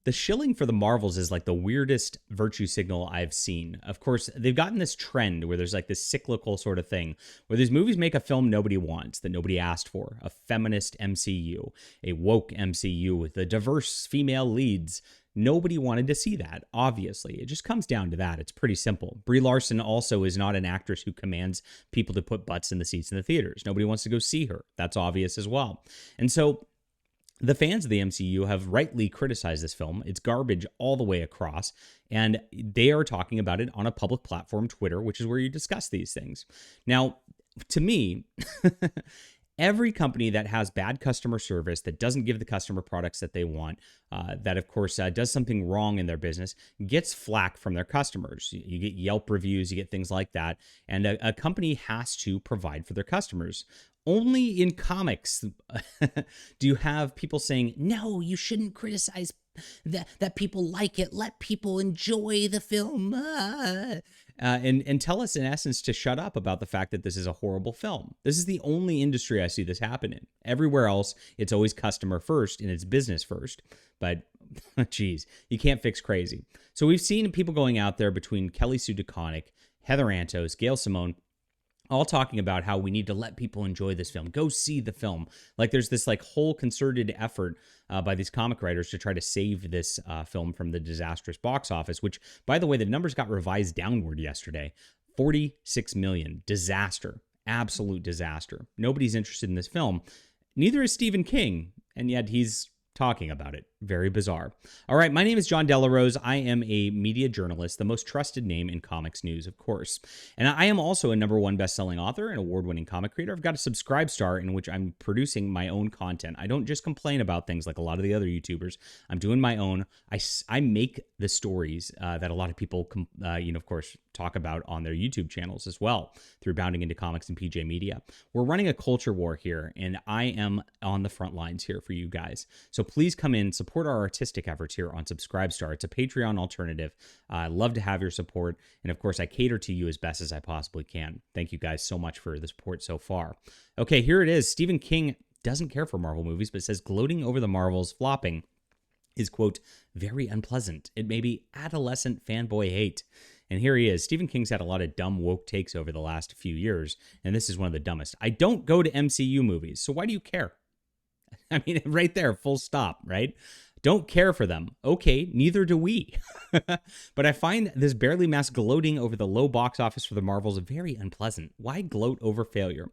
The shilling for the Marvels is like the weirdest virtue signal I've seen. Of course, they've gotten this trend where there's like this cyclical sort of thing where these movies make a film nobody wants, that nobody asked for, a feminist MCU, a woke MCU with the diverse female leads. Nobody wanted to see that, obviously. It just comes down to that. It's pretty simple. Brie Larson also is not an actress who commands people to put butts in the seats in the theaters. Nobody wants to go see her. That's obvious as well. And so the fans of the MCU have rightly criticized this film. It's garbage all the way across, and they are talking about it on a public platform, Twitter, which is where you discuss these things. Now, to me, every company that has bad customer service, that doesn't give the customer products that they want, that, of course, does something wrong in their business, gets flack from their customers. You get Yelp reviews, you get things like that, and a company has to provide for their customers. Only in comics do you have people saying, no, you shouldn't criticize that people like it. Let people enjoy the film. And tell us, in essence, to shut up about the fact that this is a horrible film. This is the only industry I see this happen in. Everywhere else, it's always customer first and it's business first. But, geez, you can't fix crazy. So we've seen people going out there between Kelly Sue DeConnick, Heather Antos, Gail Simone, all talking about how we need to let people enjoy this film. Go see the film. Like there's this like whole concerted effort by these comic writers to try to save this film from the disastrous box office, which, by the way, the numbers got revised downward yesterday. 46 million. Disaster. Absolute disaster. Nobody's interested in this film. Neither is Stephen King, and yet he's talking about it. Very bizarre. All right, my name is John Delarose. I am a media journalist, the most trusted name in comics news, of course. And I am also a #1 best-selling author and award-winning comic creator. I've got a Subscribe Star in which I'm producing my own content. I don't just complain about things like a lot of the other YouTubers. I'm doing my own. I make the stories that a lot of people, of course, talk about on their YouTube channels as well through Bounding Into Comics and PJ Media. We're running a culture war here, and I am on the front lines here for you guys. So please come in, support our artistic efforts here on Subscribe Star. It's a Patreon alternative. I love to have your support. And of course, I cater to you as best as I possibly can. Thank you guys so much for the support so far. Okay, here it is. Stephen King doesn't care for Marvel movies, but says gloating over the Marvels flopping is, quote, very unpleasant. It may be adolescent fanboy hate. And here he is. Stephen King's had a lot of dumb woke takes over the last few years, and this is one of the dumbest. I don't go to MCU movies, so why do you care? I mean, right there, full stop, right? Don't care for them. Okay, neither do we. But I find this barely masked gloating over the low box office for the Marvels very unpleasant. Why gloat over failure?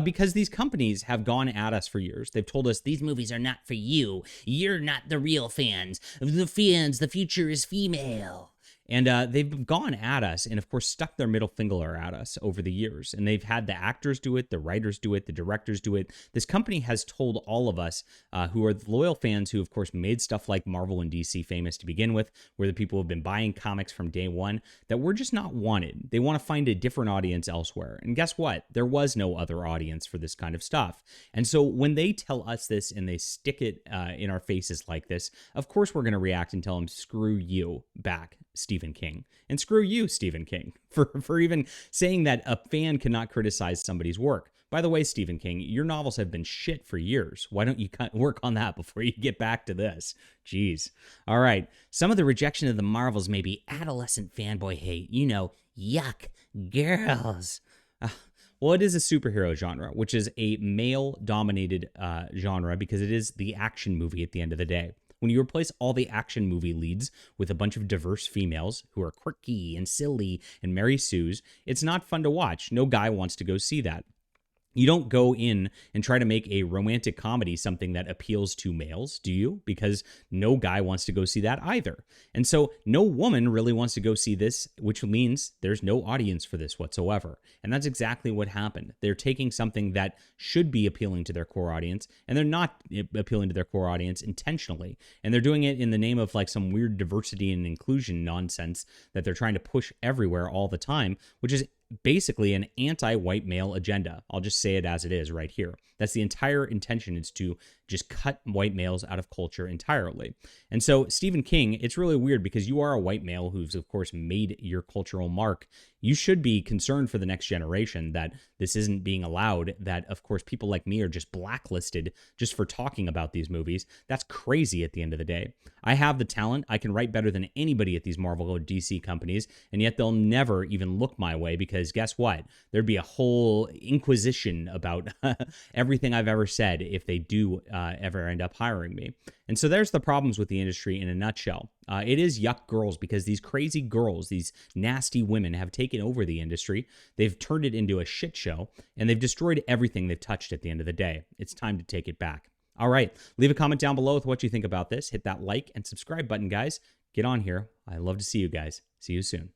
Because these companies have gone at us for years. They've told us, these movies are not for you. You're not the real fans. The future is female. And they've gone at us and, of course, stuck their middle finger at us over the years. And they've had the actors do it, the writers do it, the directors do it. This company has told all of us who are the loyal fans who, of course, made stuff like Marvel and DC famous to begin with, where the people who have been buying comics from day one, that we're just not wanted. They want to find a different audience elsewhere. And guess what? There was no other audience for this kind of stuff. And so when they tell us this and they stick it in our faces like this, of course we're going to react and tell them, screw you back, Stephen King. And screw you, Stephen King, for even saying that a fan cannot criticize somebody's work. By the way, Stephen King, your novels have been shit for years. Why don't you work on that before you get back to this? Jeez. All right. Some of the rejection of the Marvels may be adolescent fanboy hate. You know, yuck, girls. Well, it is a superhero genre, which is a male-dominated genre because it is the action movie at the end of the day. When you replace all the action movie leads with a bunch of diverse females who are quirky and silly and Mary Sue's, it's not fun to watch. No guy wants to go see that. You don't go in and try to make a romantic comedy something that appeals to males, do you? Because no guy wants to go see that either. And so no woman really wants to go see this, which means there's no audience for this whatsoever. And that's exactly what happened. They're taking something that should be appealing to their core audience, and they're not appealing to their core audience intentionally. And they're doing it in the name of like some weird diversity and inclusion nonsense that they're trying to push everywhere all the time, which is basically an anti-white male agenda. I'll just say it as it is right here. That's the entire intention, is to just cut white males out of culture entirely. And so, Stephen King, it's really weird because you are a white male who's, of course, made your cultural mark. You should be concerned for the next generation that this isn't being allowed, that, of course, people like me are just blacklisted just for talking about these movies. That's crazy at the end of the day. I have the talent. I can write better than anybody at these Marvel or DC companies, and yet they'll never even look my way because guess what? There'd be a whole inquisition about everything I've ever said if they do ever end up hiring me. And so there's the problems with the industry in a nutshell. It is yuck girls because these crazy girls, these nasty women have taken over the industry. They've turned it into a shit show, and they've destroyed everything they've touched at the end of the day. It's time to take it back. All right, leave a comment down below with what you think about this. Hit that like and subscribe button, guys. Get on here. I love to see you guys. See you soon.